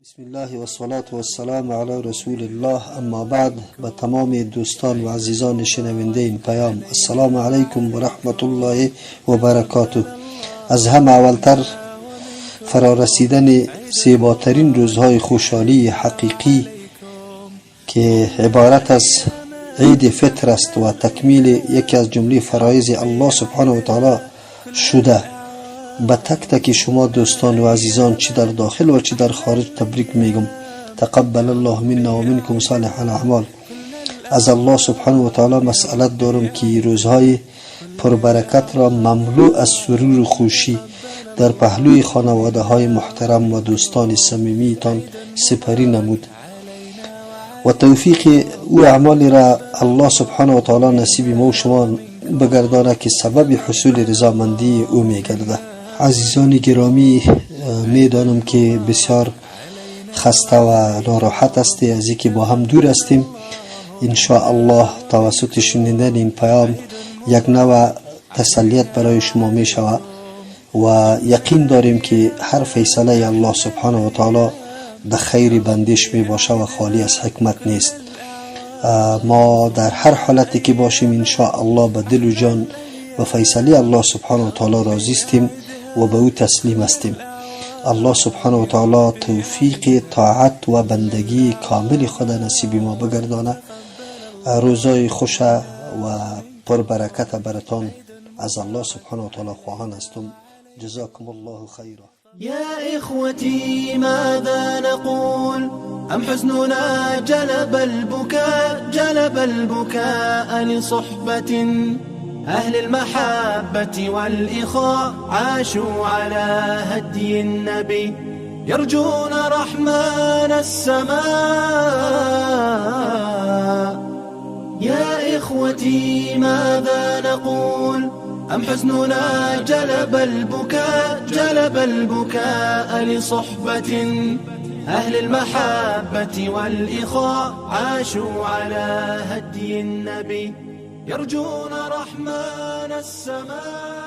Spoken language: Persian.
بسم الله و الصلاة و السلام علی رسول الله. اما بعد، به تمام دوستان و عزیزان شنونده این پیام السلام علیکم و رحمت الله و برکاته. از همه اولتر فرارسیدن زیباترین روزهای خوشحالی حقیقی که عبارت از عید فطر است و تکمیل یکی از جمله فرایض الله سبحانه و تعالی شده، به تک تک شما دوستان و عزیزان چی در داخل و چی در خارج تبریک میگم. تقبل الله منا و منکم صالح الاعمال. از الله سبحانه و تعالی مسئلت دارم که روزهای پربرکت را مملو از سرور و خوشی در پهلوی خانواده های محترم و دوستان صمیمیتان سپری نمود و توفیق او اعمال را الله سبحانه و تعالی نصیب ما و شما بگردانه که سبب حصول رضامندی او میگرده. عزیزان گرامی، میدانم که بسیار خسته و ناراحت هستی از اینکه با هم دور هستیم. ان شاء الله توسط شنیدن این پیام یک نوع تسلیت برای شما می شود و یقین داریم که هر فیصله الله سبحانه و تعالی به خیر بندش می باشه و خالی از حکمت نیست. ما در هر حالتی که باشیم ان شاء الله به دل و جان و فیصله الله سبحانه و تعالی راضی استیم و به او تسلیم استیم. الله سبحانه و تعالی توفیق طاعت و بندگی کامل خود نصیب ما بگردانه. روزای خوش و پربرکت براتان از الله سبحانه و تعالی خواهان هستم. جزاكم الله خيرا. يا إخوتي ماذا نقول؟ أم حزننا جلب البكاء لصحبة أهل المحبة والإخاء عاشوا على هدي النبي يرجون رحمن السماء. يا إخوتي ماذا نقول؟ أم حزننا جلب البكاء لصحبة أهل المحبة والإخاء عاشوا على هدي النبي يرجون رحمن السماء.